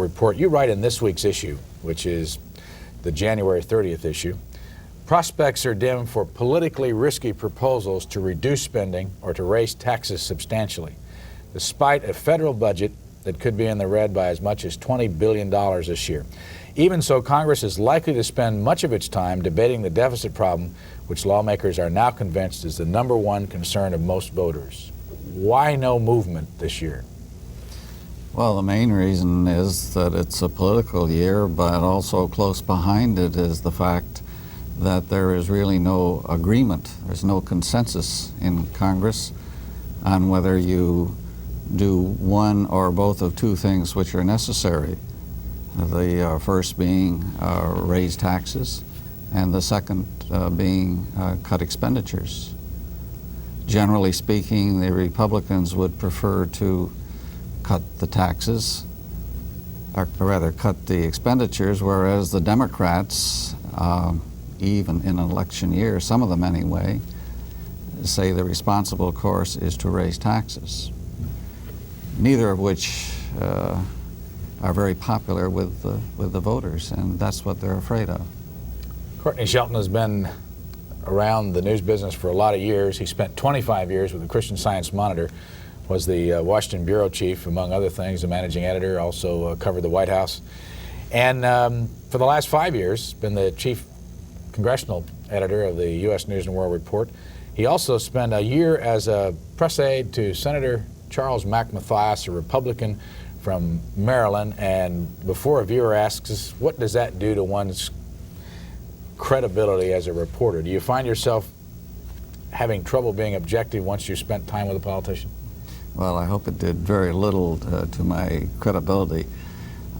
Report. You write in this week's issue, which is the January 30th issue, prospects are dim for politically risky proposals to reduce spending or to raise taxes substantially, despite a federal budget that could be in the red by as much as $20 billion this year. Even so, Congress is likely to spend much of its time debating the deficit problem, which lawmakers are now convinced is the #1 concern of most voters. Why no movement this year? Well, the main reason is that it's a political year, but also close behind it is the fact that there is really no agreement. There's no consensus in Congress on whether you do one or both of two things which are necessary. The first being raise taxes, and the second being cut expenditures. Generally speaking, the Republicans would prefer to cut the taxes, or rather cut the expenditures, whereas the Democrats, even in an election year, some of them anyway, say the responsible course is to raise taxes, neither of which are very popular with the voters, and that's what they're afraid of. Courtney Sheldon has been around the news business for a lot of years. He spent 25 years with the Christian Science Monitor, was the Washington bureau chief, among other things, the managing editor, also covered the White House. And for the last 5 years, been the chief congressional editor of the U.S. News and World Report. He also spent a year as a press aide to Senator Charles McMathias, a Republican from Maryland. And before a viewer asks us, what does that do to one's credibility as a reporter? Do you find yourself having trouble being objective once you spent time with a politician? Well, I hope it did very little to my credibility.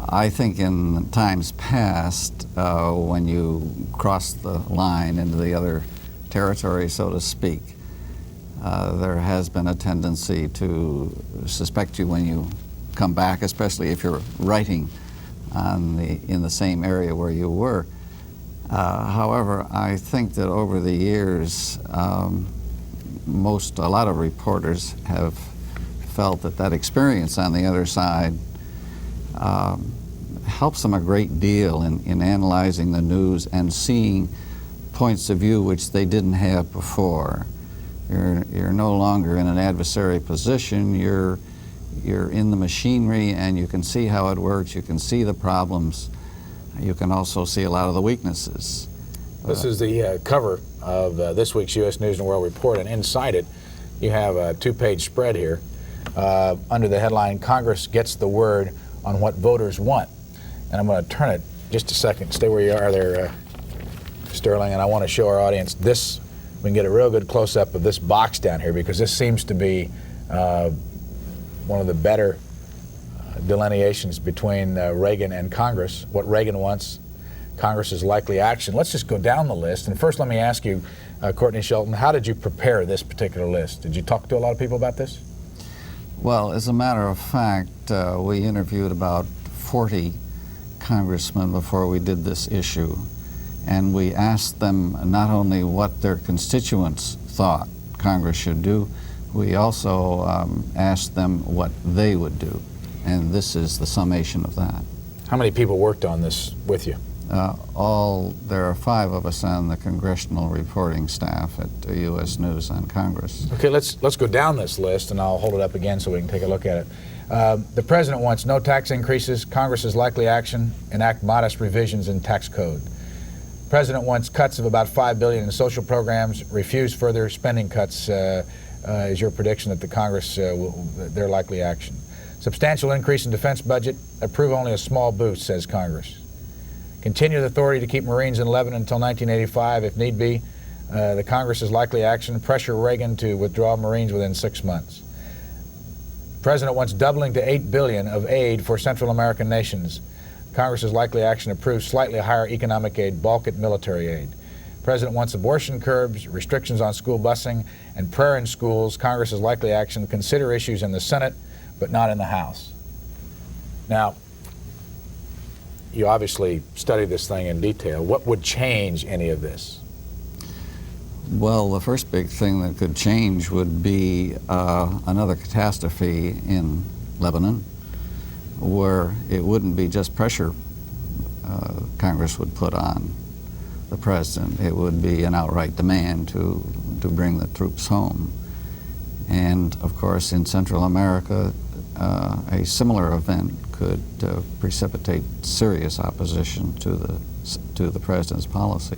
I think in times past, when you cross the line into the other territory, so to speak, there has been a tendency to suspect you when you come back, especially if you're writing in the same area where you were. However, I think that over the years, a lot of reporters have felt that experience on the other side helps them a great deal in analyzing the news and seeing points of view which they didn't have before. You're no longer in an adversary position. You're in the machinery, and you can see how it works. You can see the problems. You can also see a lot of the weaknesses. This is the cover of this week's U.S. News and World Report, and inside it you have a two-page spread here under the headline, Congress Gets the Word on What Voters Want. And I'm going to turn it just a second. Stay where you are there, Sterling, and I want to show our audience this. We can get a real good close-up of this box down here, because this seems to be one of the better delineations between Reagan and Congress. What Reagan wants, Congress's likely action. Let's just go down the list. And first, let me ask you, Courtney Sheldon, how did you prepare this particular list? Did you talk to a lot of people about this? Well, as a matter of fact, we interviewed about 40 congressmen before we did this issue, and we asked them not only what their constituents thought Congress should do, we also asked them what they would do, and this is the summation of that. How many people worked on this with you? There are 5 of us on the congressional reporting staff at U.S. News on Congress. Okay, let's go down this list, and I'll hold it up again so we can take a look at it. The president wants no tax increases. Congress's likely action, enact modest revisions in tax code. President wants cuts of about $5 billion in social programs. Refuse further spending cuts is your prediction that the Congress their likely action. Substantial increase in defense budget. Approve only a small boost, says Congress. Continue the authority to keep Marines in Lebanon until 1985 if need be. The Congress's likely action. Pressure Reagan to withdraw Marines within 6 months. President wants doubling to $8 billion of aid for Central American nations. Congress's likely action. Approves slightly higher economic aid, bulk at military aid. President wants abortion curbs, restrictions on school busing, and prayer in schools. Congress's likely action. Consider issues in the Senate, but not in the House. Now, you obviously studied this thing in detail. What would change any of this? Well, the first big thing that could change would be another catastrophe in Lebanon. where it wouldn't be just pressure Congress would put on the president. It would be an outright demand to bring the troops home. And of course, in Central America, a similar event could precipitate serious opposition to the president's policy.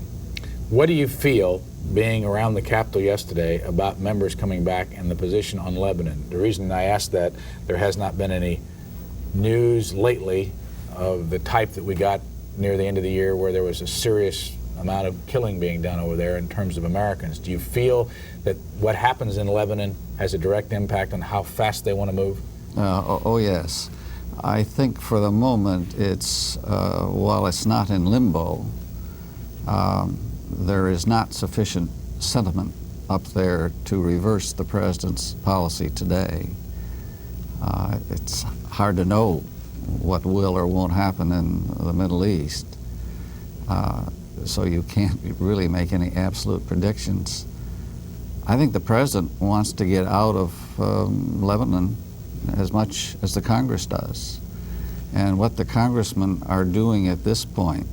What do you feel, being around the Capitol yesterday, about members coming back and the position on Lebanon? The reason I ask that, there has not been any news lately of the type that we got near the end of the year, where there was a serious amount of killing being done over there in terms of Americans. Do you feel that what happens in Lebanon has a direct impact on how fast they want to move? Oh yes. I think for the moment it's, while it's not in limbo, there is not sufficient sentiment up there to reverse the president's policy today. It's hard to know what will or won't happen in the Middle East, so you can't really make any absolute predictions. I think the president wants to get out of Lebanon as much as the Congress does. And what the congressmen are doing at this point,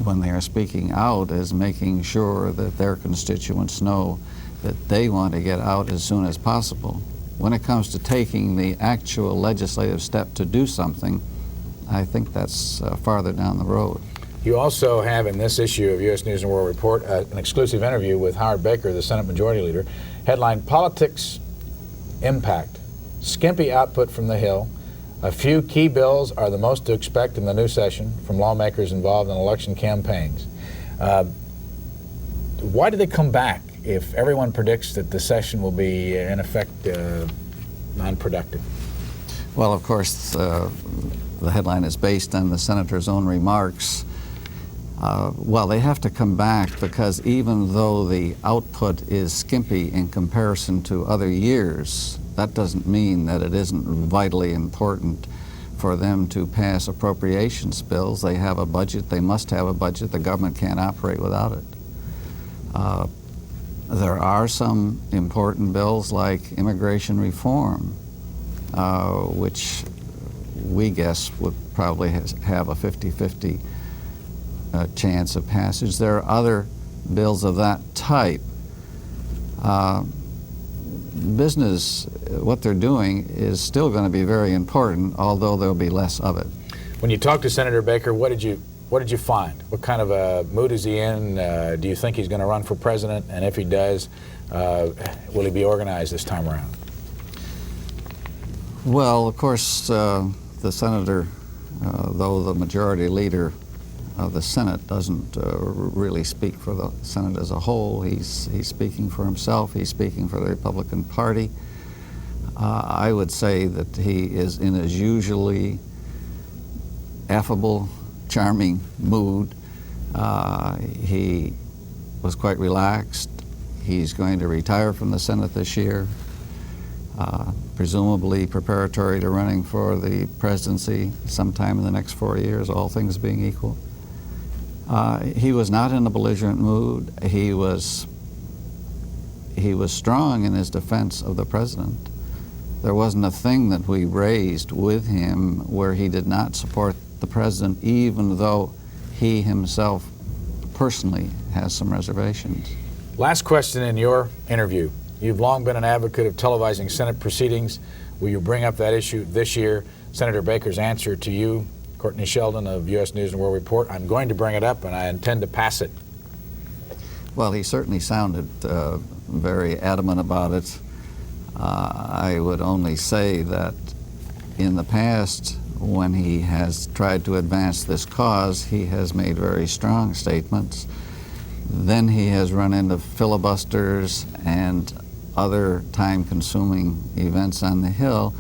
when they are speaking out, is making sure that their constituents know that they want to get out as soon as possible. When it comes to taking the actual legislative step to do something, I think that's farther down the road. You also have in this issue of U.S. News and World Report an exclusive interview with Howard Baker, the Senate Majority Leader, headlined Politics Impact, Skimpy Output from the Hill. A few key bills are the most to expect in the new session from lawmakers involved in election campaigns. Why do they come back if everyone predicts that the session will be, in effect, non-productive? Well, of course, the headline is based on the senator's own remarks. Well, they have to come back because even though the output is skimpy in comparison to other years, that doesn't mean that it isn't vitally important for them to pass appropriations bills. They have a budget. They must have a budget. The government can't operate without it. There are some important bills like immigration reform, which we guess would probably have a 50-50 chance of passage. There are other bills of that type. Business, what they're doing is still going to be very important, although there'll be less of it. When you talked to Senator Baker, what did you find? What kind of a mood is he in? Do you think he's going to run for president? And if he does, will he be organized this time around? Well, of course, the senator, though the majority leader of the Senate, doesn't really speak for the Senate as a whole. He's speaking for himself. He's speaking for the Republican Party. I would say that he is in his usually affable, charming mood. He was quite relaxed. He's going to retire from the Senate this year, presumably preparatory to running for the presidency sometime in the next 4 years, all things being equal. He was not in a belligerent mood. He was strong in his defense of the president. There wasn't a thing that we raised with him where he did not support the president, even though he himself personally has some reservations. Last question in your interview. You've long been an advocate of televising Senate proceedings. Will you bring up that issue this year? Senator Baker's answer to you, Courtney Sheldon of U.S. News and World Report: I'm going to bring it up and I intend to pass it. Well, he certainly sounded very adamant about it. I would only say that in the past, when he has tried to advance this cause, he has made very strong statements. Then he has run into filibusters and other time-consuming events on the Hill.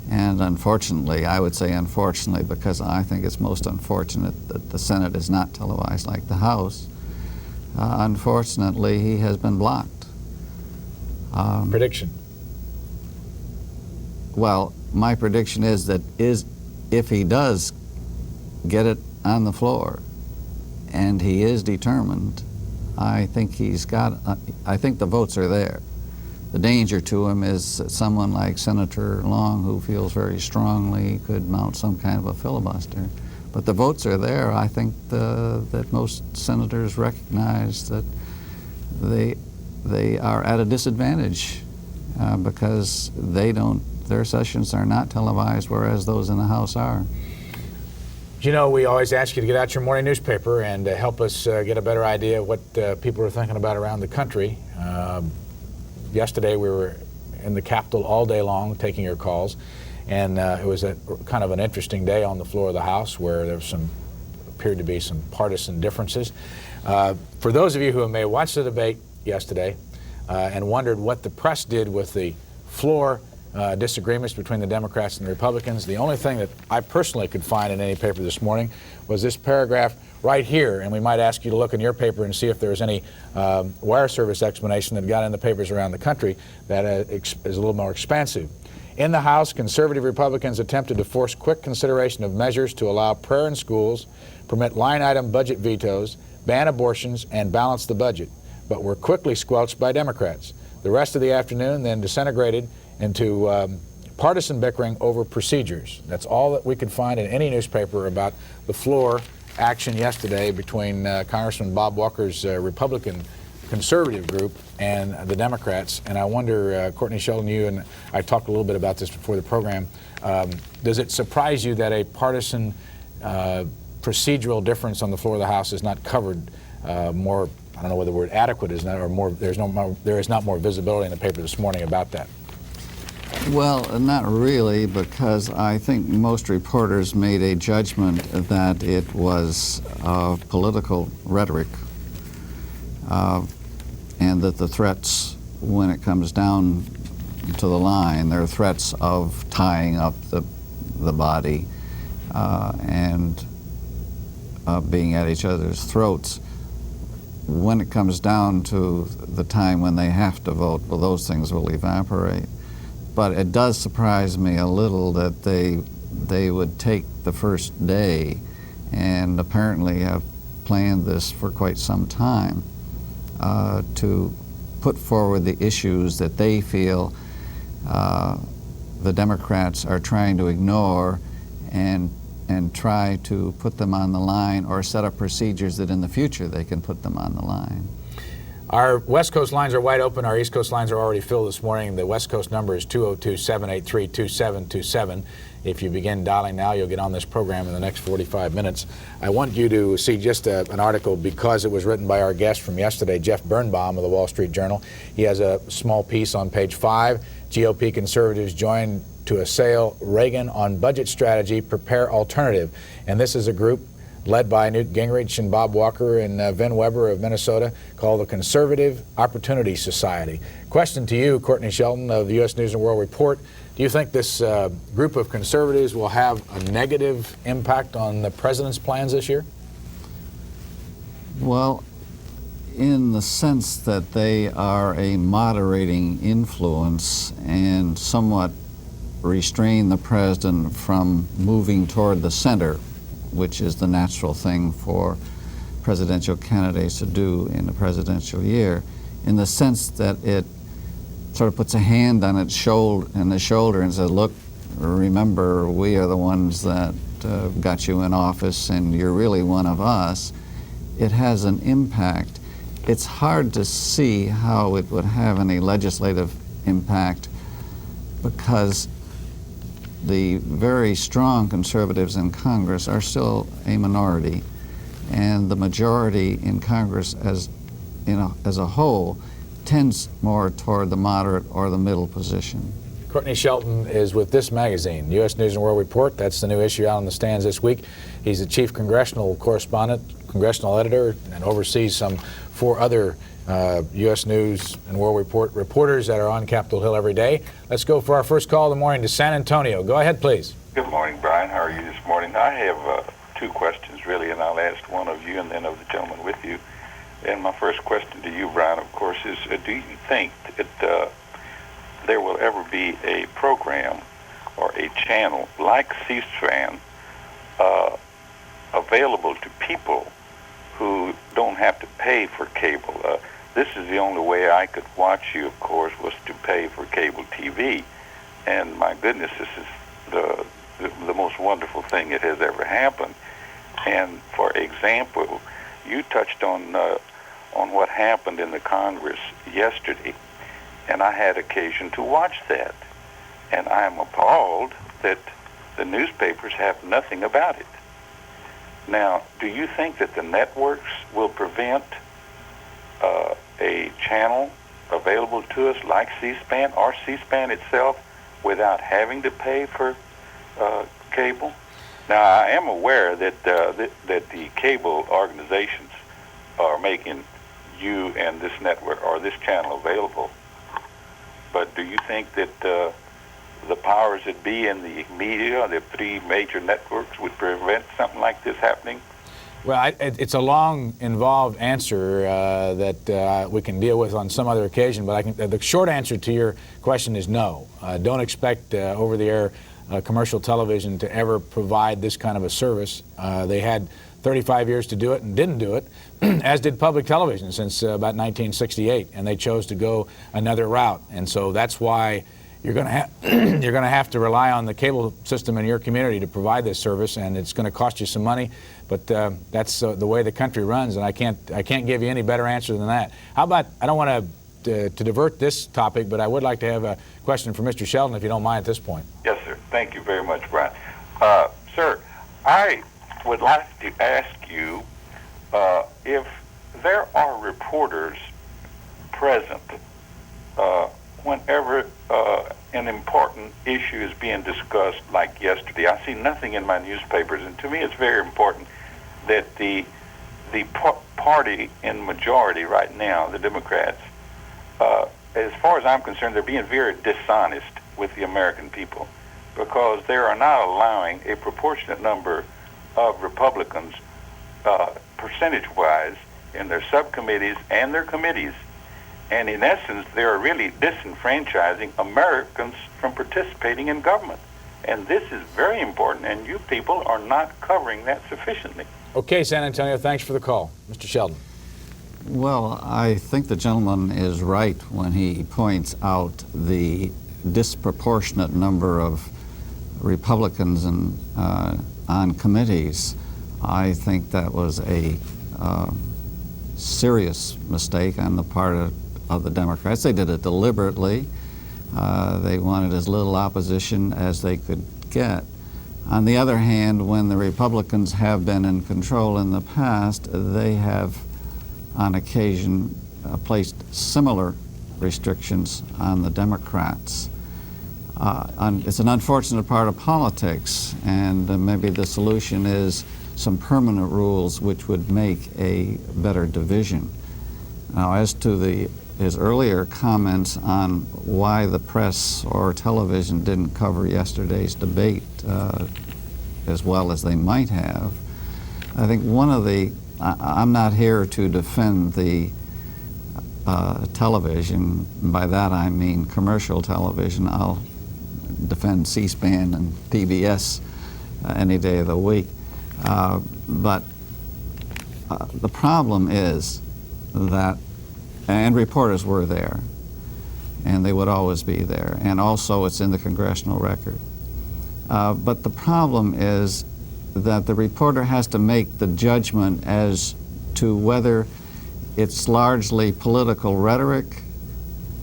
And unfortunately, I would say unfortunately, because I think it's most unfortunate that the Senate is not televised like the House, unfortunately, he has been blocked. Prediction? Well, my prediction is that if he does get it on the floor, and he is determined, I think I think the votes are there. The danger to him is that someone like Senator Long, who feels very strongly, could mount some kind of a filibuster. But the votes are there. I think that most senators recognize that they are at a disadvantage because their sessions are not televised, whereas those in the House are. You know, we always ask you to get out your morning newspaper and help us get a better idea of what people are thinking about around the country. Yesterday we were in the Capitol all day long taking your calls, and it was kind of an interesting day on the floor of the House where there appeared to be some partisan differences. For those of you who may have watched the debate yesterday and wondered what the press did with the floor disagreements between the Democrats and the Republicans, the only thing that I personally could find in any paper this morning was this paragraph right here, and we might ask you to look in your paper and see if there's any wire service explanation that got in the papers around the country that is a little more expansive. In the House, conservative Republicans attempted to force quick consideration of measures to allow prayer in schools, permit line-item budget vetoes, ban abortions, and balance the budget, but were quickly squelched by Democrats. The rest of the afternoon then disintegrated into partisan bickering over procedures. That's all that we could find in any newspaper about the floor action yesterday between Congressman Bob Walker's Republican conservative group and the Democrats. And I wonder, Courtney Sheldon, you and I talked a little bit about this before the program. Does it surprise you that a partisan procedural difference on the floor of the House is not covered more? I don't know whether the word adequate is not, or more. There is not more visibility in the paper this morning about that. Well, not really, because I think most reporters made a judgment that it was political rhetoric, and that the threats, when it comes down to the line, they're threats of tying up the body and being at each other's throats. When it comes down to the time when they have to vote, well, those things will evaporate. But it does surprise me a little that they would take the first day, and apparently have planned this for quite some time, to put forward the issues that they feel the Democrats are trying to ignore, and try to put them on the line, or set up procedures that in the future they can put them on the line. Our West Coast lines are wide open. Our East Coast lines are already filled this morning. The West Coast number is 202-783-2727. If you begin dialing now, you'll get on this program in the next 45 minutes. I want you to see just an article, because it was written by our guest from yesterday, Jeff Birnbaum of the Wall Street Journal. He has a small piece on page 5. GOP conservatives join to assail Reagan on budget strategy, prepare alternative. And this is a group led by Newt Gingrich and Bob Walker and Vin Weber of Minnesota, called the Conservative Opportunity Society. Question to you, Courtney Sheldon of the U.S. News and World Report. Do you think this group of conservatives will have a negative impact on the president's plans this year? Well, in the sense that they are a moderating influence and somewhat restrain the president from moving toward the center, which is the natural thing for presidential candidates to do in a presidential year, in the sense that it sort of puts a hand on its shoulder and says, look, remember, we are the ones that got you in office, and you're really one of us. It has an impact. It's hard to see how it would have any legislative impact, because the very strong conservatives in Congress are still a minority, and the majority in Congress as a whole tends more toward the moderate or the middle position. Courtney Sheldon is with this magazine, U.S. News and World Report. That's the new issue out on the stands this week. He's the chief congressional correspondent, congressional editor, and oversees some 4 other U.S. News and World Report reporters that are on Capitol Hill every day. Let's go for our first call of the morning to San Antonio. Go ahead, please. Good morning, Brian. How are you this morning? I have 2 questions, really, and I'll ask one of you and then of the gentleman with you. And my first question to you, Brian, of course, is do you think that there will ever be a program or a channel like CSPAN available to people who don't have to pay for cable? this is the only way I could watch you, of course, was to pay for cable TV. And my goodness, this is the most wonderful thing that has ever happened. And for example, you touched on what happened in the Congress yesterday, and I had occasion to watch that. And I am appalled that the newspapers have nothing about it. Now, do you think that the networks will prevent a channel available to us like C-SPAN or C-SPAN itself without having to pay for cable? Now, I am aware that that the cable organizations are making you and this network or this channel available. But do you think that the powers that be in the media, the three major networks, would prevent something like this happening? Well, it's a long, involved answer that we can deal with on some other occasion, but the short answer to your question is no. Don't expect over-the-air commercial television to ever provide this kind of a service. They had 35 years to do it and didn't do it, as did public television since about 1968, and they chose to go another route. And so that's why you're going to have to rely on the cable system in your community to provide this service, and it's going to cost you some money. But that's the way the country runs, and I can't give you any better answer than that. How about, I don't want to divert this topic, but I would like to have a question for Mr. Sheldon, if you don't mind at this point. Yes, sir. Thank you very much, Brian. Sir, I would like to ask you if there are reporters present whenever an important issue is being discussed, like yesterday. I see nothing in my newspapers, and to me it's very important that the party in majority right now, the Democrats, as far as I'm concerned, they're being very dishonest with the American people, because they are not allowing a proportionate number of Republicans, percentage-wise, in their subcommittees and their committees. And in essence, they're really disenfranchising Americans from participating in government. And this is very important, and you people are not covering that sufficiently. Okay, San Antonio, thanks for the call. Mr. Sheldon. Well, I think the gentleman is right when he points out the disproportionate number of Republicans on committees. I think that was a serious mistake on the part of the Democrats. They did it deliberately. They wanted as little opposition as they could get. On the other hand, when the Republicans have been in control in the past, they have on occasion placed similar restrictions on the Democrats. It's an unfortunate part of politics, and maybe the solution is some permanent rules which would make a better division. Now, as to his earlier comments on why the press or television didn't cover yesterday's debate as well as they might have, I think I'm not here to defend the television. By that I mean commercial television. I'll defend C-SPAN and PBS any day of the week. But the problem is that, and reporters were there, and they would always be there, and also it's in the congressional record. But the problem is that the reporter has to make the judgment as to whether it's largely political rhetoric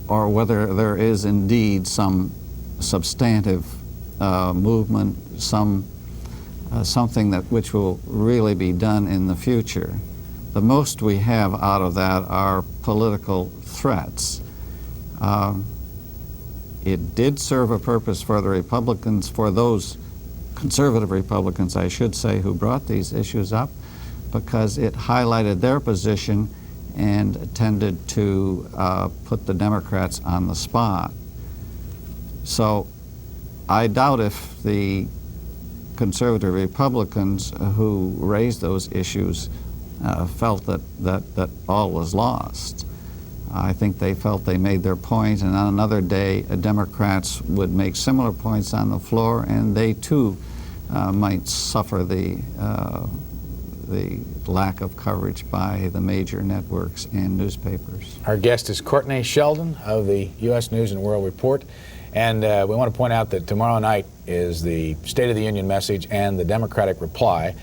or whether there is indeed some substantive movement, something which will really be done in the future. The most we have out of that are political threats. It did serve a purpose for the Republicans, for those conservative Republicans, I should say, who brought these issues up, because it highlighted their position and tended to put the Democrats on the spot. So I doubt if the conservative Republicans who raised those issues felt that all was lost. I think they felt they made their point, and on another day, Democrats would make similar points on the floor, and they too might suffer the the lack of coverage by the major networks and newspapers. Our guest is Courtney Sheldon of the U.S. News and World Report. And we want to point out that tomorrow night is the State of the Union message and the Democratic reply.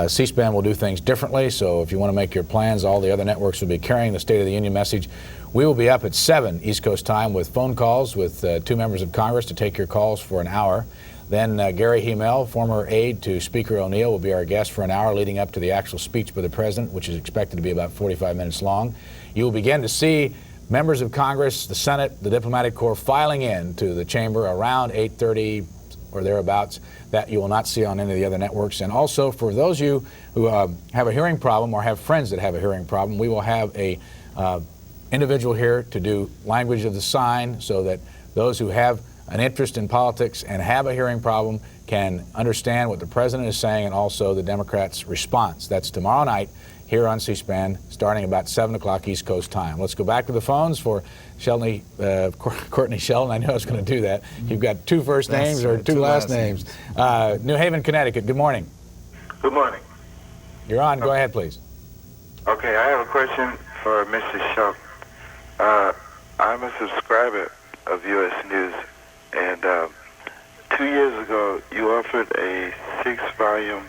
C-SPAN will do things differently, so if you want to make your plans, all the other networks will be carrying the State of the Union message. We will be up at 7 East Coast time with phone calls with 2 members of Congress to take your calls for an hour. Then Gary Hemel, former aide to Speaker O'Neill, will be our guest for an hour leading up to the actual speech by the President, which is expected to be about 45 minutes long. You will begin to see members of Congress, the Senate, the diplomatic corps filing in to the chamber around 8:30 or thereabouts, that you will not see on any of the other networks. And also, for those of you who have a hearing problem or have friends that have a hearing problem, we will have a individual here to do language of the sign so that those who have an interest in politics and have a hearing problem can understand what the President is saying and also the Democrats' response. That's tomorrow night here on C-SPAN, starting about 7 o'clock East Coast time. Let's go back to the phones for Courtney Sheldon. I knew I was going to do that. You've got 2 first names or 2 last names. New Haven, Connecticut. Good morning. Good morning. You're on. Go ahead, please. Okay, I have a question for Mr. Sheldon. I'm a subscriber of U.S. News, and 2 years ago you offered a 6-volume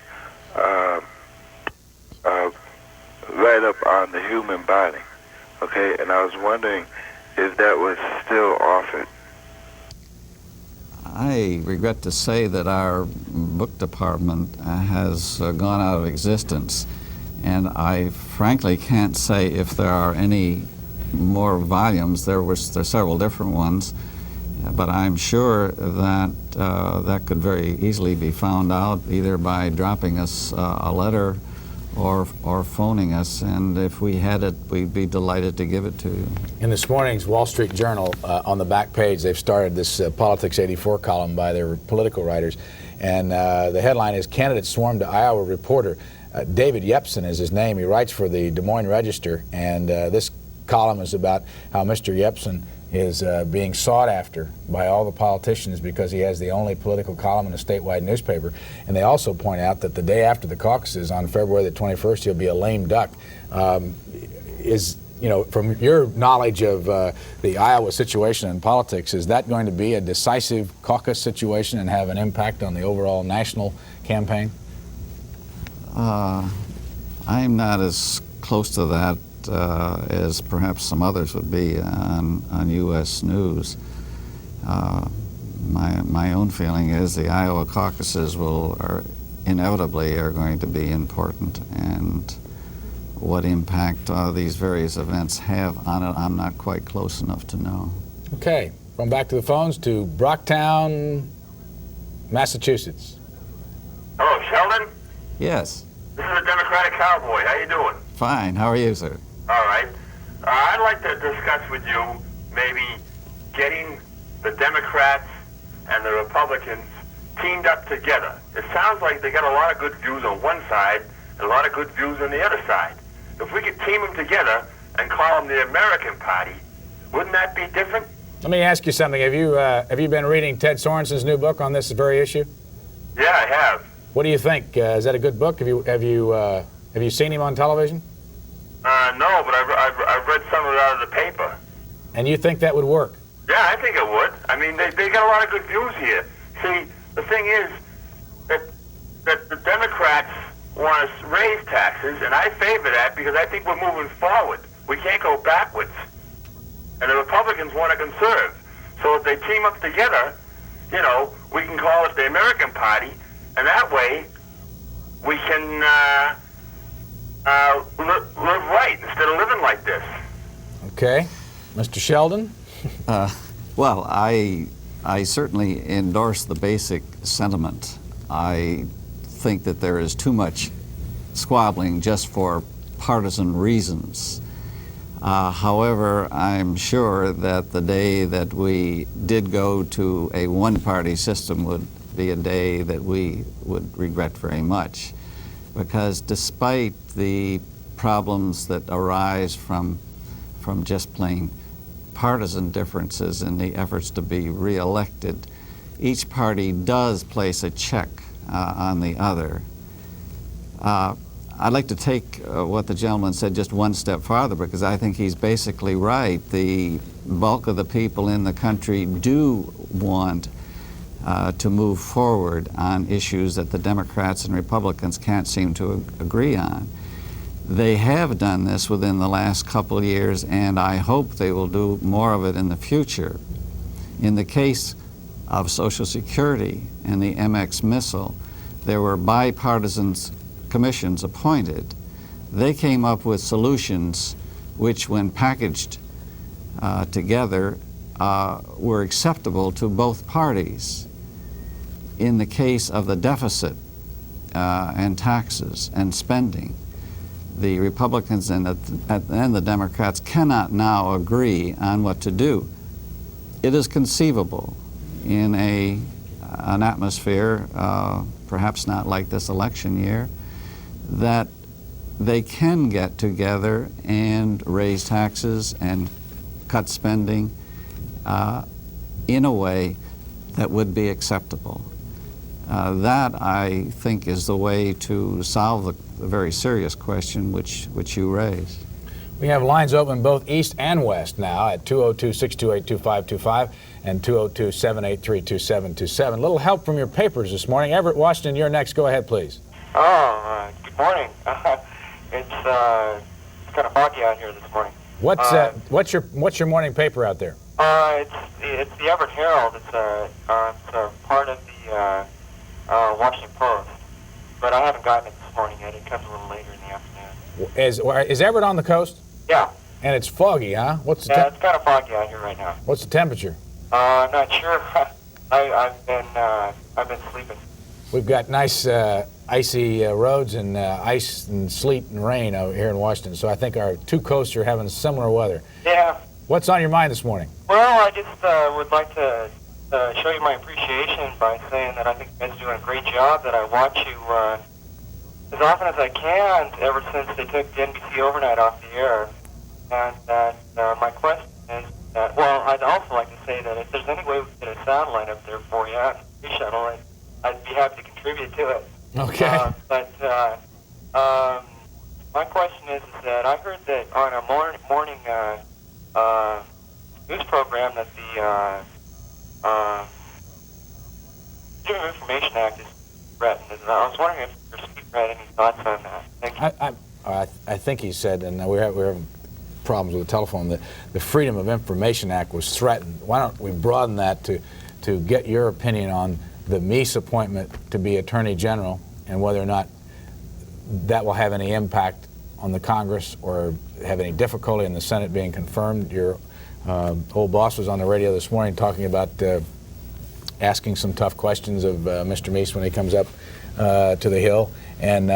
write-up on the human body, okay, and I was wondering if that was still offered. I regret to say that our book department has gone out of existence, and I frankly can't say if there are any more volumes. There's several different ones, but I'm sure that that could very easily be found out either by dropping us a letter or phoning us, and if we had it, we'd be delighted to give it to you. In this morning's Wall Street Journal, on the back page, they've started this Politics 84 column by their political writers, and the headline is "Candidates Swarm to Iowa Reporter." David Yepsen is his name. He writes for the Des Moines Register, and this column is about how Mr. Yepsen is being sought after by all the politicians because he has the only political column in a statewide newspaper. And they also point out that the day after the caucuses on February the 21st, he'll be a lame duck. From your knowledge of the Iowa situation in politics, is that going to be a decisive caucus situation and have an impact on the overall national campaign? I'm not as close to that as perhaps some others would be on U.S. News. My own feeling is the Iowa caucuses inevitably are going to be important, and what impact these various events have on it, I'm not quite close enough to know. Okay, going back to the phones to Brocktown, Massachusetts. Hello, Sheldon? Yes. This is a Democratic Cowboy. How you doing? Fine. How are you, sir? All right. I'd like to discuss with you maybe getting the Democrats and the Republicans teamed up together. It sounds like they got a lot of good views on one side and a lot of good views on the other side. If we could team them together and call them the American Party, wouldn't that be different? Let me ask you something. Have you been reading Ted Sorensen's new book on this very issue? Yeah, I have. What do you think? Is that a good book? Have you seen him on television? No, but I've read some of it out of the paper. And you think that would work? Yeah, I think it would. I mean, they got a lot of good views here. See, the thing is that the Democrats want to raise taxes, and I favor that because I think we're moving forward. We can't go backwards. And the Republicans want to conserve. So if they team up together, we can call it the American Party, and that way we can live right instead of living like this. Okay. Mr. Sheldon? Well, I certainly endorse the basic sentiment. I think that there is too much squabbling just for partisan reasons. However, I'm sure that the day that we did go to a one-party system would be a day that we would regret very much, because despite the problems that arise from just plain partisan differences in the efforts to be reelected, each party does place a check on the other. I'd like to take what the gentleman said just one step farther, because I think he's basically right. The bulk of the people in the country do want to move forward on issues that the Democrats and Republicans can't seem to agree on. They have done this within the last couple of years, and I hope they will do more of it in the future. In the case of Social Security and the MX missile, there were bipartisan commissions appointed. They came up with solutions which, when packaged together, were acceptable to both parties. In the case of the deficit and taxes and spending, the Republicans and the Democrats cannot now agree on what to do. It is conceivable in an atmosphere, perhaps not like this election year, that they can get together and raise taxes and cut spending in a way that would be acceptable. That, I think, is the way to solve the very serious question which you raised. We have lines open both east and west now at 202-628-2525 and 202-783-2727. Little help from your papers this morning. Everett, Washington, you're next. Go ahead, please. Good morning. It's kind of foggy out here this morning. What's your morning paper out there? It's the Everett Herald. It's a part of the Washington Post, but I haven't gotten it this morning yet. It comes a little later in the afternoon. Is Everett on the coast? Yeah. And it's foggy, huh? It's kind of foggy out here right now. What's the temperature? I'm not sure. I've been sleeping. We've got nice icy roads and ice and sleet and rain out here in Washington, so I think our two coasts are having similar weather. Yeah. What's on your mind this morning? Well, I just would like to show you my appreciation by saying that I think you guys are doing a great job, that I watch you as often as I can ever since they took the NBC Overnight off the air. And that my question is that, well, I'd also like to say that if there's any way we can get a satellite up there for you, a space shuttle, I'd be happy to contribute to it. Okay. But my question is that I heard that on a morning news program that the Freedom of Information Act is threatened. And I was wondering if your speaker had any thoughts on that. Thank you. I think he said, and we're having problems with the telephone, that the Freedom of Information Act was threatened. Why don't we broaden that to get your opinion on the Meese appointment to be Attorney General and whether or not that will have any impact on the Congress or have any difficulty in the Senate being confirmed. Your old boss was on the radio this morning talking about asking some tough questions of Mr. Meese when he comes up to the Hill. And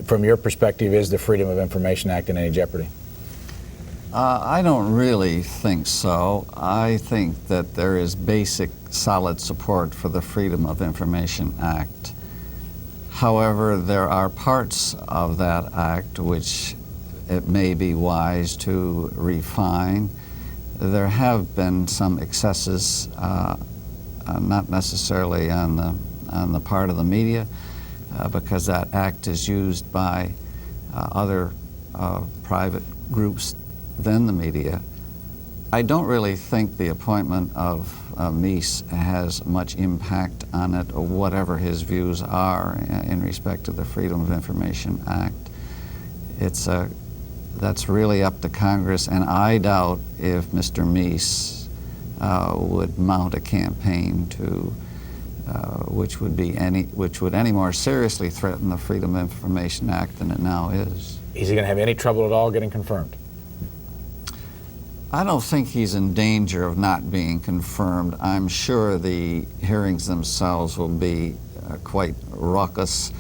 from your perspective, is the Freedom of Information Act in any jeopardy? I don't really think so. I think that there is basic, solid support for the Freedom of Information Act. However, there are parts of that act which it may be wise to refine. There have been some excesses, not necessarily on the part of the media, because that act is used by other private groups than the media. I don't really think the appointment of Meese has much impact on it, or whatever his views are in respect to the Freedom of Information Act. That's really up to Congress, and I doubt if Mr. Meese would mount a campaign which would any more seriously threaten the Freedom of Information Act than it now is. Is he going to have any trouble at all getting confirmed? I don't think he's in danger of not being confirmed. I'm sure the hearings themselves will be quite raucous.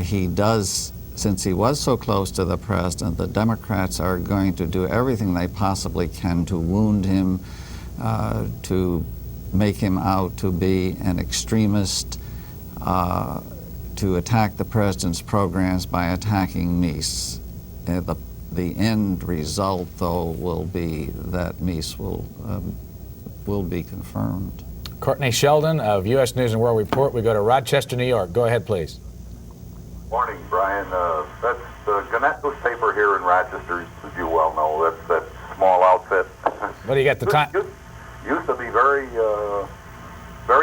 He does, since he was so close to the president, the Democrats are going to do everything they possibly can to wound him, to make him out to be an extremist, to attack the president's programs by attacking Meese. The end result, though, will be that Meese will be confirmed. Courtney Sheldon of U.S. News and World Report. We go to Rochester, New York. Go ahead, please. Morning, Brian. That's the Gannett newspaper here in Rochester, as you well know. That's that small outfit. What do you got the time? Used to be very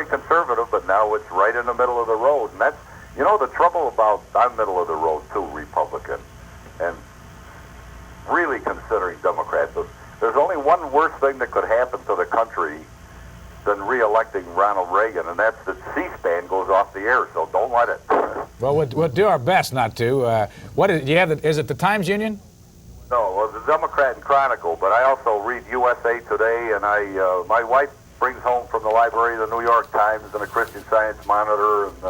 conservative, but now it's right in the middle of the road. And that's, you know, the trouble about, I'm middle of the road too, Republican, and really considering Democrats. There's only one worse thing that could happen to the country than re-electing Ronald Reagan, and that's that C-SPAN goes off the air, so don't let it. Well, we'll do our best not to. What is, do you have? Is it the Times Union? No, well, the Democrat and Chronicle, but I also read USA Today, and my wife brings home from the library the New York Times and the Christian Science Monitor, and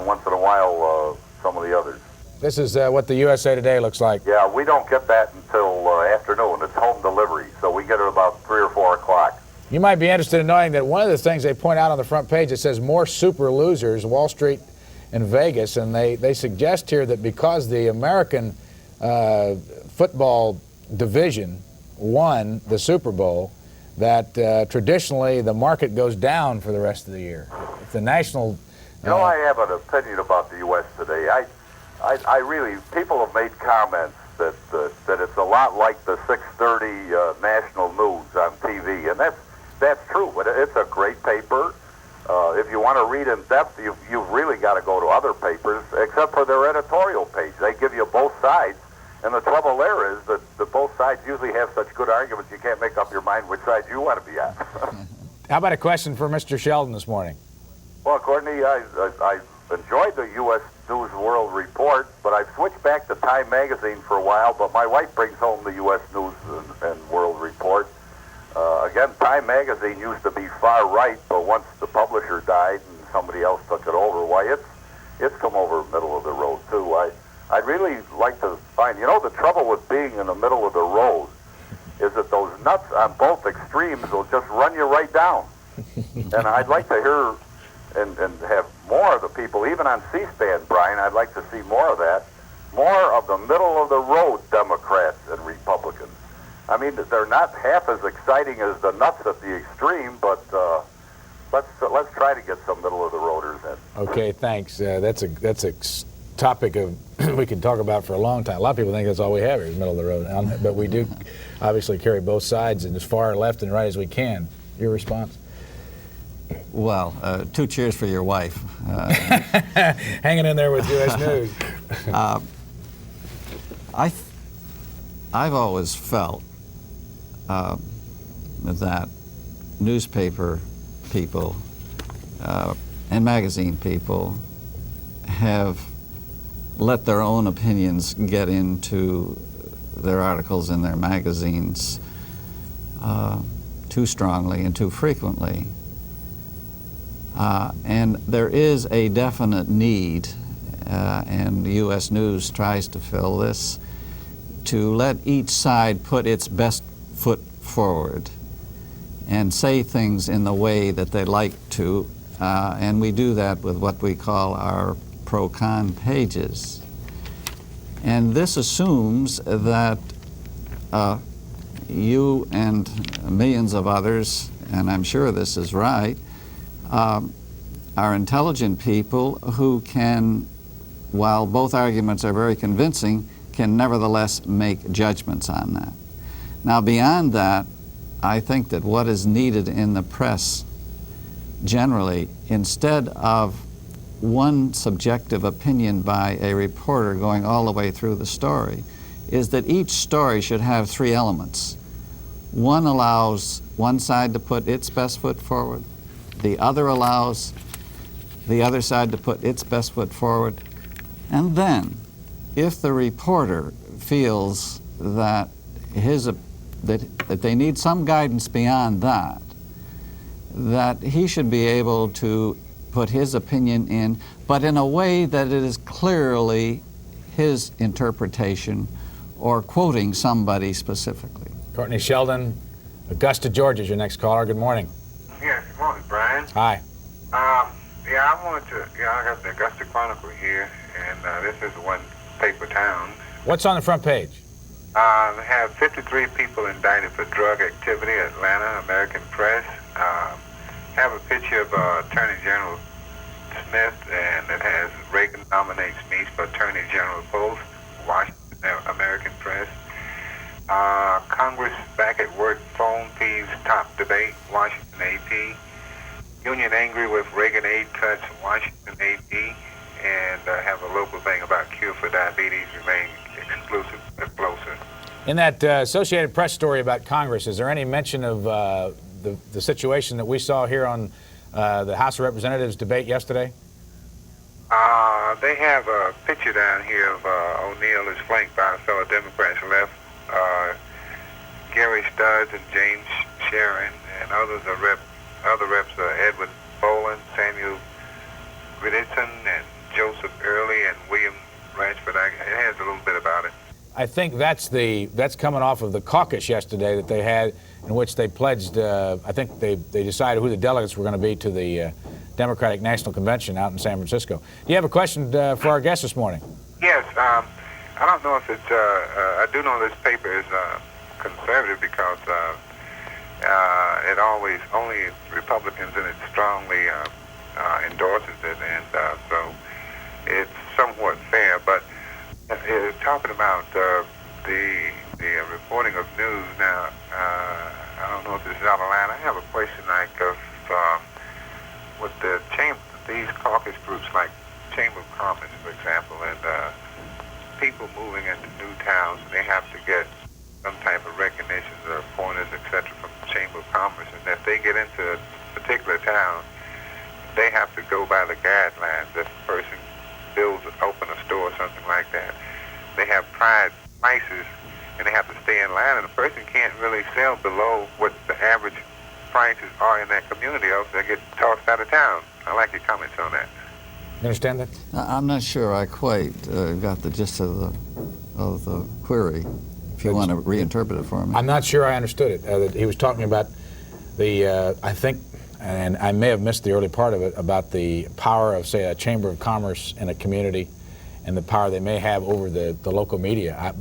once in a while some of the others. This is what the USA Today looks like. Yeah, we don't get that until afternoon. It's home delivery, so we get it about 3 or 4 o'clock. You might be interested in knowing that one of the things they point out on the front page, it says more super losers, Wall Street and Vegas, and they suggest here that because the American football division won the Super Bowl, that traditionally the market goes down for the rest of the year. If the national... I have an opinion about the U.S. today. I really, people have made comments that it's a lot like the 6:30 national news on TV, and that's true. But it's a great paper. If you want to read in depth, you've really got to go to other papers, except for their editorial page. They give you both sides, and the trouble there is that both sides usually have such good arguments you can't make up your mind which side you want to be at. How about a question for Mr. Sheldon this morning? Well, Courtney, I enjoyed the U.S. News World Report, but I've switched back to Time Magazine for a while, but my wife brings home the U.S. News and World Report. Again, Time Magazine used to be far right, but once the publisher died and somebody else took it over, why, it's come over middle of the road, too. I'd really like to find, the trouble with being in the middle of the road is that those nuts on both extremes will just run you right down. And I'd like to hear and have more of the people, even on C-SPAN, Brian, I'd like to see more of that, more of the middle of the road Democrats and Republicans. I mean, they're not half as exciting as the nuts at the extreme, but let's try to get some middle of the roaders in. Okay, thanks. That's a topic of we can talk about for a long time. A lot of people think that's all we have here is middle of the road, but we do obviously carry both sides and as far left and right as we can. Your response? Well, 2 cheers for your wife. Hanging in there with U.S. News. I've always felt that newspaper people and magazine people have let their own opinions get into their articles in their magazines too strongly and too frequently. And there is a definite need, and U.S. News tries to fill this, to let each side put its best foot forward and say things in the way that they like to, and we do that with what we call our pro-con pages. And this assumes that you and millions of others, and I'm sure this is right, are intelligent people who can, while both arguments are very convincing, can nevertheless make judgments on that. Now, beyond that, I think that what is needed in the press generally, instead of one subjective opinion by a reporter going all the way through the story, is that each story should have 3 elements. One allows one side to put its best foot forward, the other allows the other side to put its best foot forward, and then, if the reporter feels that that they need some guidance beyond that he should be able to put his opinion in, but in a way that it is clearly his interpretation or quoting somebody specifically. Courtney Sheldon, Augusta, Georgia is your next caller. Good morning. Yes, good morning, Brian. Hi. I got the Augusta Chronicle here, and this is one paper town. What's on the front page? They have 53 people indicted for drug activity, Atlanta, American Press. Have a picture of Attorney General Smith, and it has Reagan nominates me for Attorney General post, Washington American Press. Congress back at work, phone thieves top debate, Washington AP. Union angry with Reagan aid cuts, Washington AP. And have a local thing about cure for diabetes, remain exclusive and closer. In that Associated Press story about Congress, is there any mention of the situation that we saw here on the House of Representatives debate yesterday? They have a picture down here of O'Neill is flanked by a fellow Democrats left, Gary Studs and James Sharon, and others are other reps are Edward Boland, Samuel Gridison, and Joseph Early, and William Rashford. It has a little bit about it. I think that's coming off of the caucus yesterday that they had, in which they pledged. I think they decided who the delegates were going to be to the Democratic National Convention out in San Francisco. Do you have a question for our guest this morning? Yes. I don't know if it's. I do know this paper is conservative because it always only Republicans in it strongly endorses it, and so it's somewhat fair. But talking about the reporting of news now, I don't know if this is out of line. I have a question like of with the these caucus groups like Chamber of Commerce, for example, and people moving into new towns, they have to get some type of recognition or pointers, etc., from the Chamber of Commerce. And if they get into a particular town, they have to go by the guidelines. If a person open a store or something like that, they have prices, and they have to stay in line, and a person can't really sell below what the average prices are in that community, else they get tossed out of town. I like your comments on that. You understand that? I'm not sure I quite got the gist of the query. If you want to reinterpret it for me. I'm not sure I understood it. That he was talking about the, I think, and I may have missed the early part of it, about the power of, say, a Chamber of Commerce in a community and the power they may have over the local media.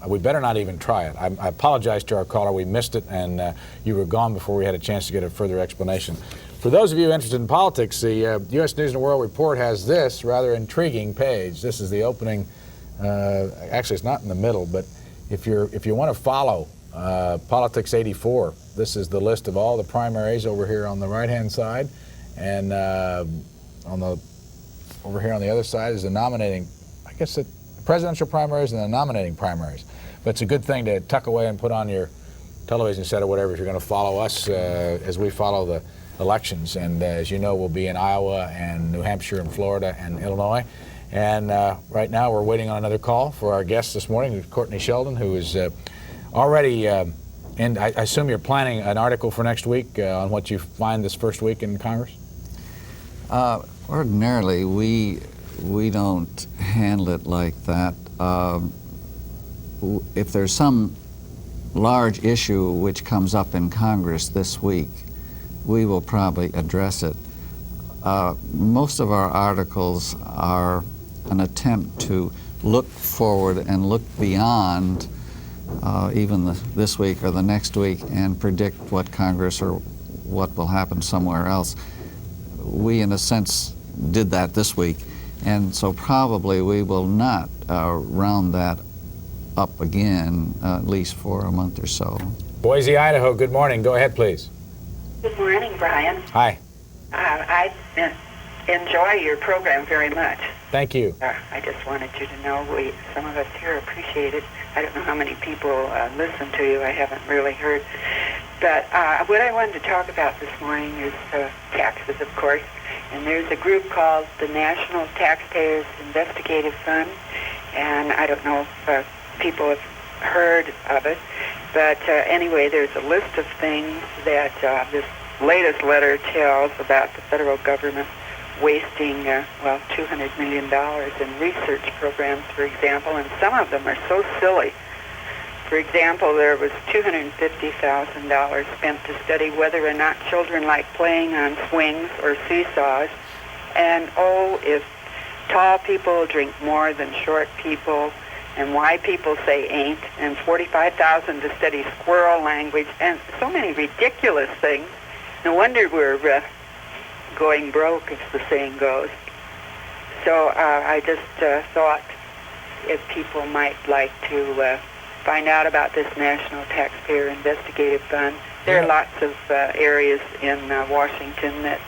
We better not even try it. I apologize to our caller. We missed it, and you were gone before we had a chance to get a further explanation. For those of you interested in politics, the U.S. News and World Report has this rather intriguing page. This is the opening. Actually, it's not in the middle, but if you want to follow Politics 84, this is the list of all the primaries over here on the right-hand side, and over here on the other side is the nominating. I guess the presidential primaries and the nominating primaries. But it's a good thing to tuck away and put on your television set or whatever if you're going to follow us as we follow the elections. And as you know, we'll be in Iowa and New Hampshire and Florida and Illinois. And right now we're waiting on another call for our guest this morning, Courtney Sheldon, who is already, and I assume you're planning an article for next week on what you find this first week in Congress? Ordinarily, we don't handle it like that. If there's some large issue which comes up in Congress this week, we will probably address it. Most of our articles are an attempt to look forward and look beyond even this week or the next week and predict what Congress or what will happen somewhere else. We, in a sense, did that this week, and so probably we will not round that up again, at least for a month or so. Boise, Idaho, good morning. Go ahead, please. Good morning, Brian. Hi. I enjoy your program very much. Thank you. I just wanted you to know some of us here appreciate it. I don't know how many people listen to you. I haven't really heard. But what I wanted to talk about this morning is taxes, of course. And there's a group called the National Taxpayers Investigative Fund. And I don't know if people have heard of it. But anyway, there's a list of things that this latest letter tells about the federal government wasting, $200 million in research programs, for example, and some of them are so silly. For example, there was $250,000 spent to study whether or not children like playing on swings or seesaws, and if tall people drink more than short people, and why people say ain't, and $45,000 to study squirrel language, and so many ridiculous things. No wonder we're going broke, as the saying goes. So I just thought if people might like to find out about this National Taxpayer Investigative Fund, there are lots of areas in Washington that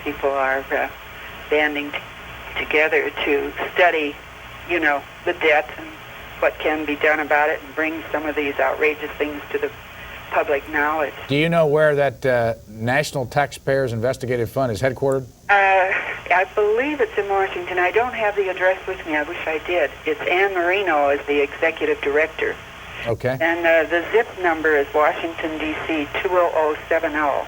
people are banding together to study, the debt and what can be done about it and bring some of these outrageous things to the public knowledge. Do you know where that National Taxpayers Investigative Fund is headquartered? I believe it's in Washington. I don't have the address with me. I wish I did. It's Ann Marino as the executive director. Okay. And the zip number is Washington, D.C. 20070.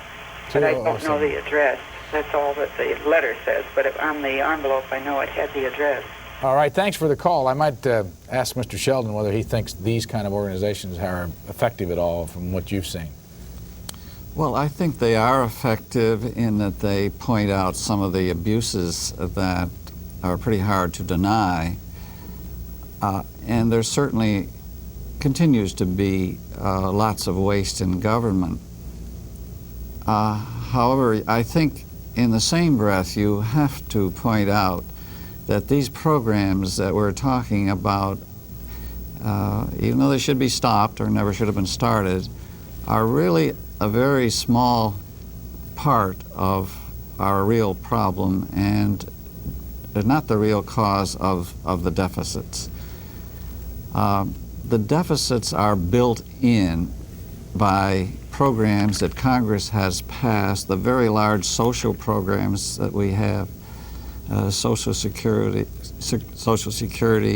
But I don't know the address. That's all that the letter says. But on the envelope, I know it had the address. All right, thanks for the call. I might ask Mr. Sheldon whether he thinks these kind of organizations are effective at all from what you've seen. Well, I think they are effective in that they point out some of the abuses that are pretty hard to deny. And there certainly continues to be lots of waste in government. However, I think in the same breath you have to point out that these programs that we're talking about, even though they should be stopped or never should have been started, are really a very small part of our real problem and not the real cause of the deficits. The deficits are built in by programs that Congress has passed, the very large social programs that we have, Social Security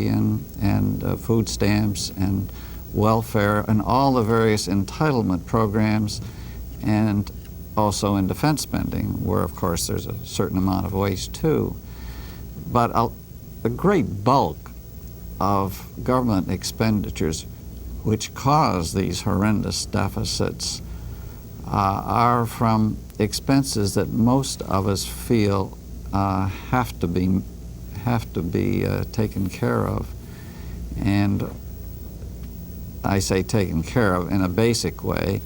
and food stamps and welfare and all the various entitlement programs, and also in defense spending, where of course there's a certain amount of waste too. But a great bulk of government expenditures which cause these horrendous deficits are from expenses that most of us feel have to be taken care of. And I say taken care of in a basic way,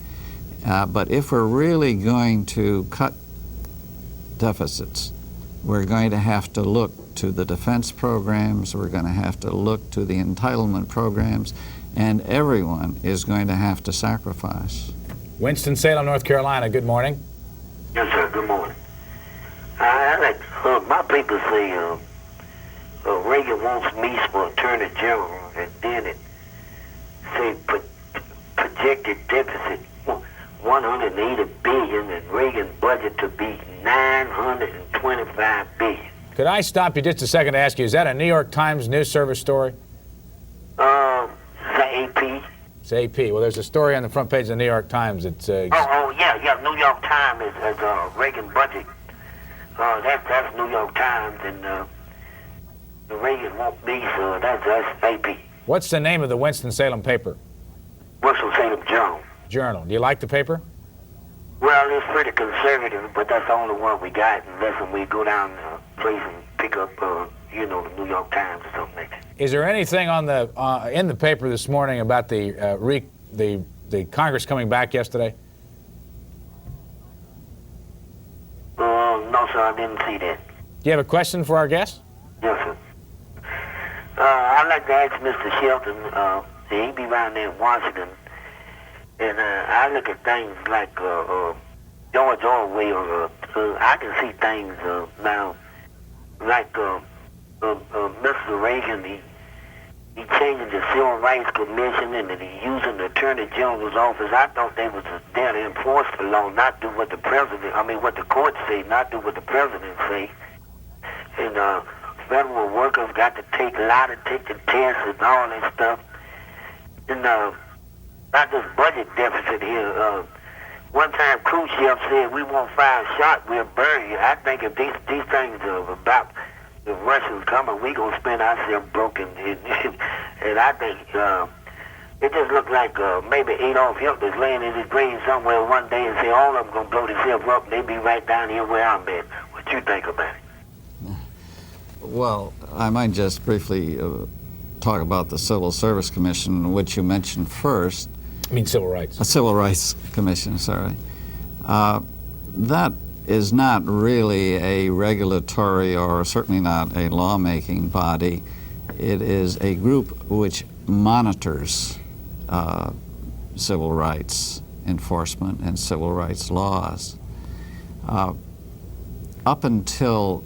but if we're really going to cut deficits, we're going to have to look to the defense programs, we're going to have to look to the entitlement programs, and everyone is going to have to sacrifice. Winston-Salem, North Carolina, good morning. Yes, sir, good morning. My papers say Reagan wants me for Attorney General, and then it say projected deficit 180 billion and Reagan budget to be 925 billion. Could I stop you just a second to ask you, is that a New York Times news service story? It's AP. It's AP. Well, there's a story on the front page of the New York Times. It's yeah, New York Times is Reagan budget. That's New York Times, and the Reagan won't be, so that's AP. What's the name of the Winston-Salem paper? Winston-Salem Journal. Do you like the paper? Well, it's pretty conservative, but that's the only one we got, unless we go down the place and pick up, the New York Times or something like that. Is there anything on the in the paper this morning about the Congress coming back yesterday? No, sir, I didn't see that. Do you have a question for our guest? Yes, sir. I'd like to ask Mr. Sheldon, he be around there in Washington, and I look at things like George Orwell. I can see things now, like Mr. Reagan, he changing the Civil Rights Commission and he using the Attorney General's office. I thought they was there to enforce the law, not do what the what the courts say, not do what the president say. And federal workers got to take the tests and all that stuff. And not this budget deficit here. One time Khrushchev said, we won't fire a shot, we'll bury you. I think if these things are about the Russians coming, we gonna spend ourselves broken. And I think it just looked like maybe Adolf Hitler's laying in his grave somewhere one day and say all of them gonna blow themselves up and they be right down here where I'm at. What you think about it? Well, I might just briefly talk about the Civil Service Commission, which you mentioned first. I mean Civil Rights. A Civil Rights Commission, sorry. That is not really a regulatory or certainly not a lawmaking body. It is a group which monitors civil rights enforcement and civil rights laws. Up until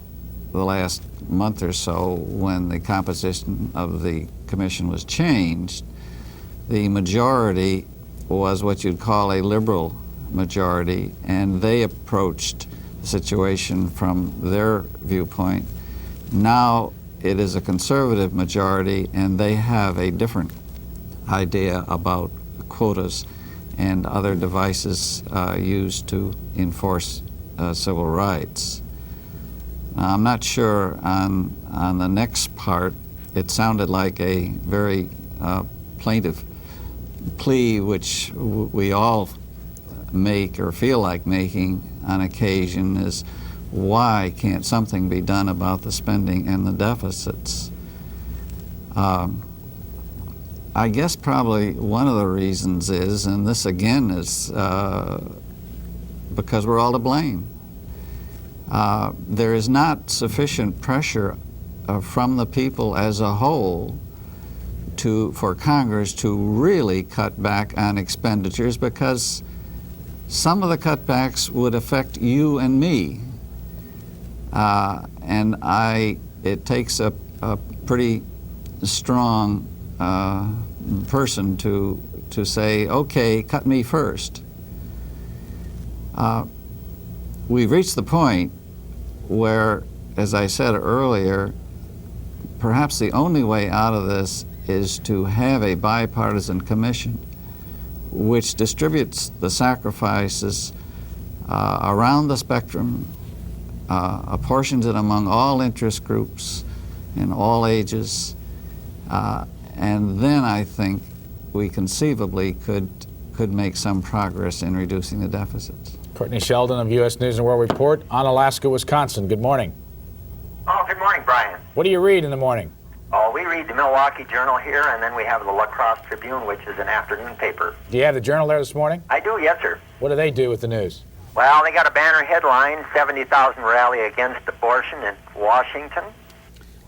the last month or so, when the composition of the commission was changed, the majority was what you'd call a liberal majority, and they approached the situation from their viewpoint. Now it is a conservative majority, and they have a different idea about quotas and other devices used to enforce civil rights. Now, I'm not sure on the next part. It sounded like a very plaintive plea, which we all make or feel like making on occasion, is why can't something be done about the spending and the deficits? I guess probably one of the reasons is, and this again is because we're all to blame. There is not sufficient pressure from the people as a whole for Congress to really cut back on expenditures, because some of the cutbacks would affect you and me. And it takes a pretty strong person to say, okay, cut me first. We've reached the point where, as I said earlier, perhaps the only way out of this is to have a bipartisan commission which distributes the sacrifices around the spectrum, apportions it among all interest groups in all ages, and then I think we conceivably could make some progress in reducing the deficits. Courtney Sheldon of U.S. News and World Report on Alaska, Wisconsin. Good morning. Oh, good morning, Brian. What do you read in the morning? Oh, we read the Milwaukee Journal here, and then we have the La Crosse Tribune, which is an afternoon paper. Do you have the Journal there this morning? I do, yes, sir. What do they do with the news? Well, they got a banner headline, 70,000 rally against abortion in Washington.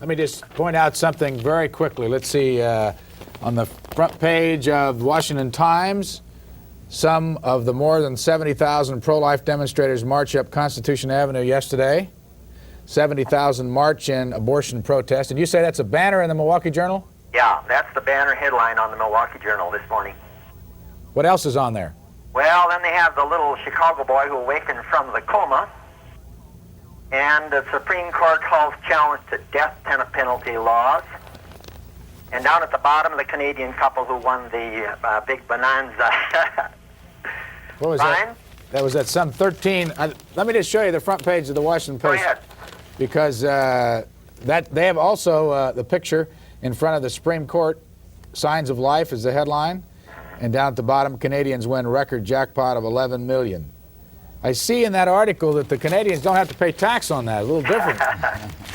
Let me just point out something very quickly. Let's see, on the front page of the Washington Times, some of the more than 70,000 pro-life demonstrators march up Constitution Avenue yesterday. 70,000 march in abortion protest. And you say that's a banner in the Milwaukee Journal? Yeah, that's the banner headline on the Milwaukee Journal this morning. What else is on there? Well, then they have the little Chicago boy who awakened from the coma, and the Supreme Court calls challenge to death penalty laws. And down at the bottom, the Canadian couple who won the big bonanza. What was Brian? that? That was at some 13. Let me just show you the front page of the Washington Post. Go ahead. Because that they have also the picture in front of the Supreme Court. Signs of Life is the headline. And down at the bottom, Canadians win record jackpot of $11 million. I see in that article that the Canadians don't have to pay tax on that. A little different.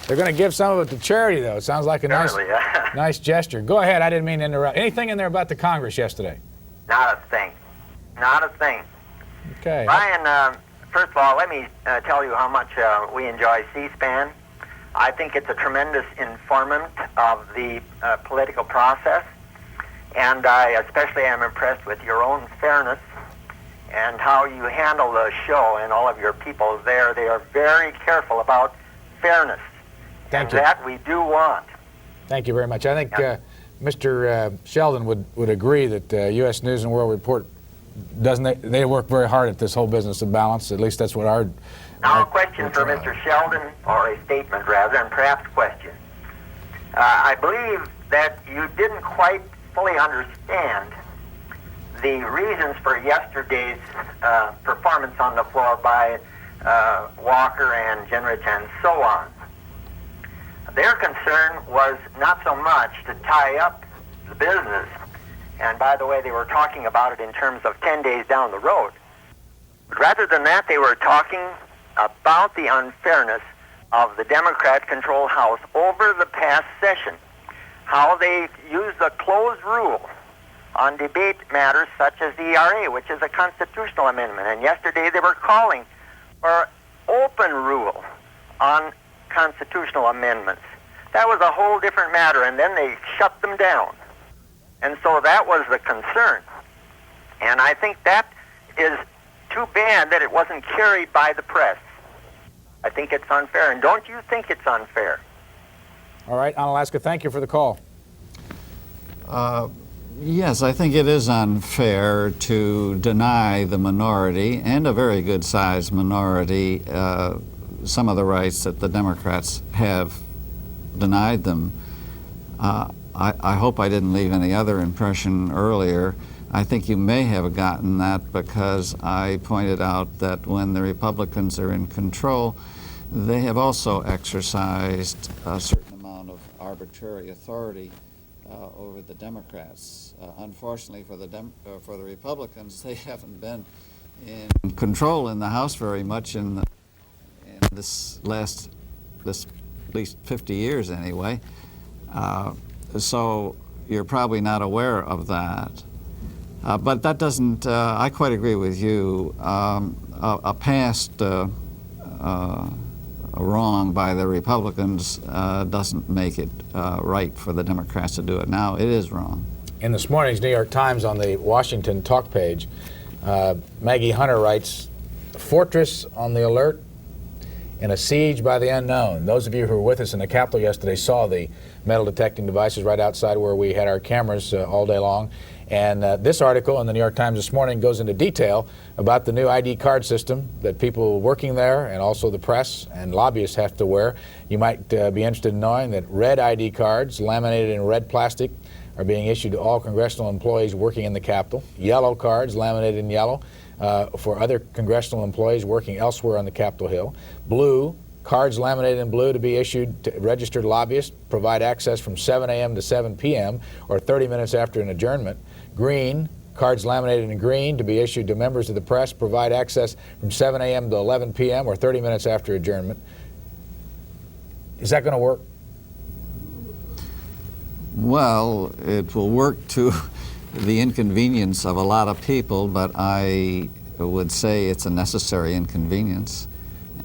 They're going to give some of it to charity, though. It sounds like a nice gesture. Go ahead. I didn't mean to interrupt. Anything in there about the Congress yesterday? Not a thing. Not a thing. Okay. Brian, first of all, let me tell you how much we enjoy C-SPAN. I think it's a tremendous informant of the political process, and I especially am impressed with your own fairness and how you handle the show and all of your people there. They are very careful about fairness. Thank you. That we do want. Thank you very much. I think Mr. Sheldon would agree that U.S. News and World Report they work very hard at this whole business of balance. At least that's what our... Now a question for Mr. Sheldon, or a statement rather, and perhaps question. I believe that you didn't quite fully understand the reasons for yesterday's performance on the floor by Walker and Gingrich and so on. Their concern was not so much to tie up the business, and by the way, they were talking about it in terms of 10 days down the road. But rather than that, they were talking about the unfairness of the Democrat-controlled House over the past session, how they used the closed rule on debate matters such as the ERA, which is a constitutional amendment. And yesterday they were calling for open rule on constitutional amendments, that was a whole different matter, and then they shut them down. And so that was the concern. And I think that is too bad that it wasn't carried by the press. I think it's unfair. And don't you think it's unfair? All right, Alaska, thank you for the call. Yes, I think it is unfair to deny the minority, and a very good-sized minority, some of the rights that the Democrats have denied them. I hope I didn't leave any other impression earlier. I think you may have gotten that because I pointed out that when the Republicans are in control, they have also exercised a certain amount of arbitrary authority over the Democrats. Unfortunately for the Republicans, they haven't been in control in the House very much in this at least 50 years anyway. So you're probably not aware of that. But that doesn't, I quite agree with you, a past wrong by the Republicans doesn't make it right for the Democrats to do it now. It is wrong. In this morning's New York Times on the Washington talk page, Maggie Hunter writes, "Fortress on the alert in a siege by the unknown." Those of you who were with us in the Capitol yesterday saw the metal detecting devices right outside where we had our cameras all day long. And this article in the New York Times this morning goes into detail about the new ID card system that people working there and also the press and lobbyists have to wear. You might be interested in knowing that red ID cards laminated in red plastic are being issued to all congressional employees working in the Capitol. Yellow cards laminated in yellow for other congressional employees working elsewhere on the Capitol Hill. Blue cards laminated in blue to be issued to registered lobbyists, provide access from 7 a.m. to 7 p.m. or 30 minutes after an adjournment. Green cards laminated in green to be issued to members of the press, provide access from 7 a.m. to 11 p.m. or 30 minutes after adjournment. Is that going to work? Well, it will work to the inconvenience of a lot of people, but I would say it's a necessary inconvenience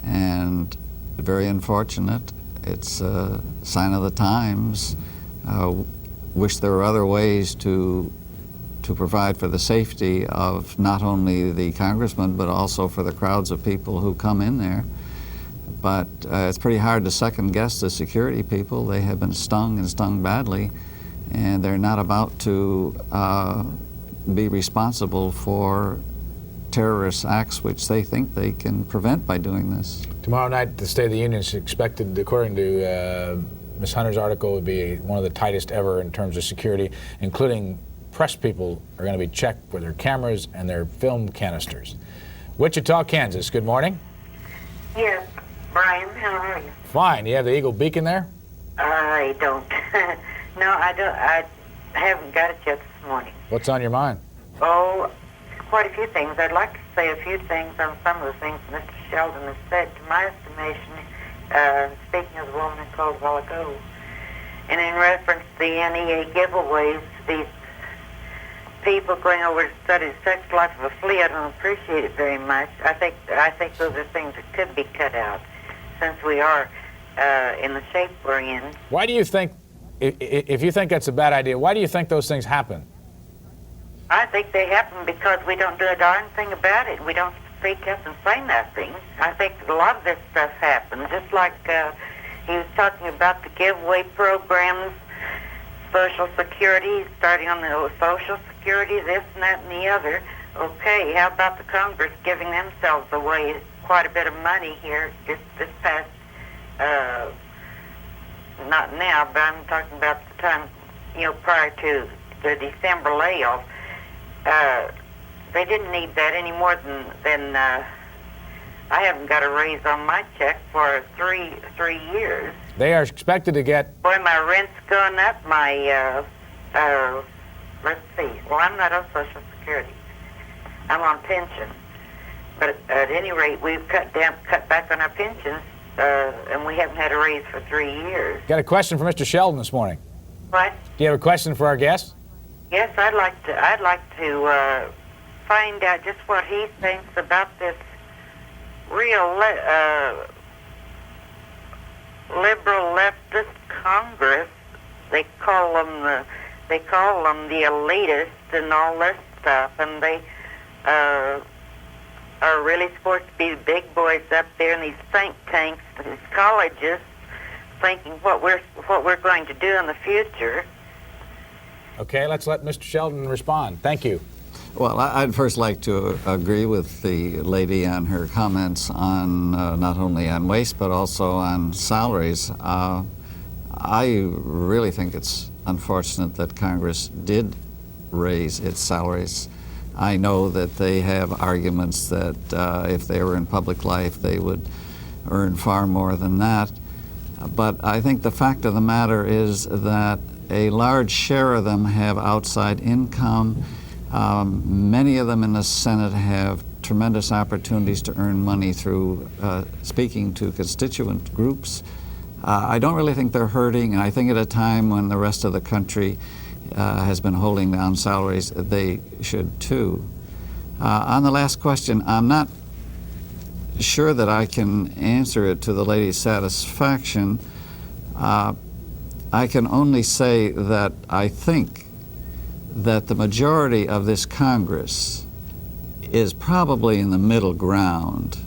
and very unfortunate. It's a sign of the times. Wish there were other ways to provide for the safety of not only the congressmen but also for the crowds of people who come in there. But it's pretty hard to second guess the security people. They have been stung and stung badly, and they're not about to be responsible for terrorist acts which they think they can prevent by doing this. Tomorrow night, the State of the Union is expected, according to Ms. Hunter's article, would be one of the tightest ever in terms of security, including press people are going to be checked with their cameras and their film canisters. Wichita, Kansas, good morning. Yes, Brian, how are you? Fine. You have the Eagle Beacon there? I don't. No, I don't. I haven't got it yet this morning. What's on your mind? Oh, quite a few things. I'd like to say a few things on some of the things Mr. Sheldon has said. To my estimation, speaking of the woman who called a while ago, and in reference to the NEA giveaways, these people going over to study the sex life of a flea, I don't appreciate it very much. I think those are things that could be cut out, since we are in the shape we're in. Why do you think, if you think that's a bad idea, why do you think those things happen? I think they happen because we don't do a darn thing about it. We don't speak up and say nothing. I think a lot of this stuff happens, just like he was talking about the giveaway programs, Social Security, starting on the Social Security, this and that and the other. Okay, how about the Congress giving themselves away quite a bit of money here this past, not now, but I'm talking about the time, prior to the December layoff. They didn't need that any more than I haven't got a raise on my check for three years. They are expected to get... Boy, my rent's gone up. My, let's see. Well, I'm not on Social Security. I'm on pension. But at any rate, we've cut back on our pensions, and we haven't had a raise for 3 years. Got a question for Mr. Sheldon this morning. What? Do you have a question for our guest? Yes, I'd like to find out just what he thinks about this liberal leftist Congress. They call them the elitists and all this stuff, and they are really supposed to be the big boys up there in these think tanks, these colleges, thinking what we're going to do in the future. Okay, let's let Mr. Sheldon respond. Thank you. Well, I'd first like to agree with the lady on her comments on not only on waste but also on salaries. I really think it's unfortunate that Congress did raise its salaries. I know that they have arguments that if they were in public life they would earn far more than that. But I think the fact of the matter is that a large share of them have outside income. Many of them in the Senate have tremendous opportunities to earn money through speaking to constituent groups. I don't really think they're hurting, and I think at a time when the rest of the country has been holding down salaries, they should too. On the last question, I'm not sure that I can answer it to the lady's satisfaction. I can only say that I think that the majority of this Congress is probably in the middle ground.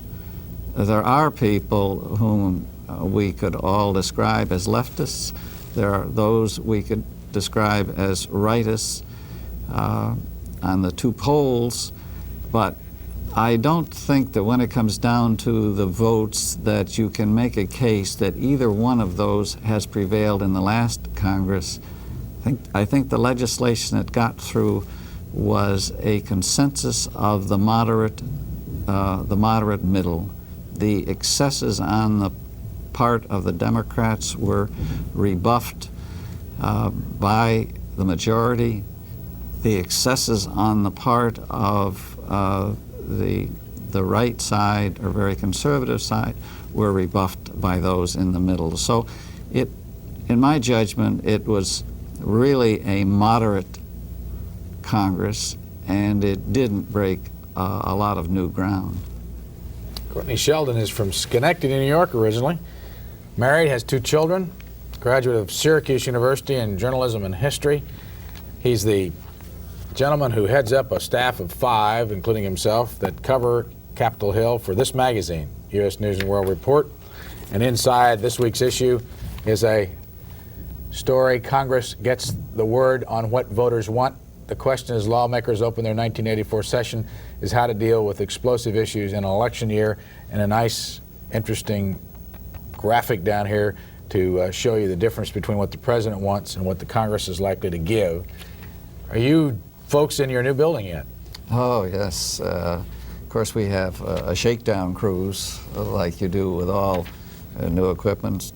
There are people whom we could all describe as leftists. There are those we could describe as rightists on the two poles, but I don't think that when it comes down to the votes that you can make a case that either one of those has prevailed in the last Congress. I think the legislation that got through was a consensus of the moderate middle. The excesses on the part of the Democrats were rebuffed by the majority. The excesses on the part of the right side or very conservative side were rebuffed by those in the middle. So in my judgment, it was really a moderate Congress, and it didn't break a lot of new ground. Courtney Sheldon is from Schenectady, New York originally. Married, has 2 children, graduate of Syracuse University in journalism and history. He's the gentleman who heads up a staff of 5, including himself, that cover Capitol Hill for this magazine, U.S. News and World Report. And inside this week's issue is a story, Congress gets the word on what voters want. The question as lawmakers open their 1984 session is how to deal with explosive issues in an election year, and a nice, interesting graphic down here to show you the difference between what the president wants and what the Congress is likely to give. Are you folks in your new building yet? Oh, yes. Of course, we have a shakedown cruise like you do with all new equipment.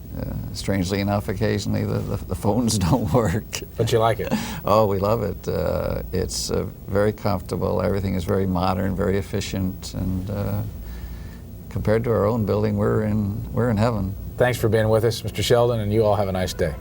Strangely enough, occasionally the phones don't work. But you like it? Oh, we love it. It's very comfortable. Everything is very modern, very efficient, and compared to our own building, we're in heaven. Thanks for being with us, Mr. Sheldon, and you all have a nice day.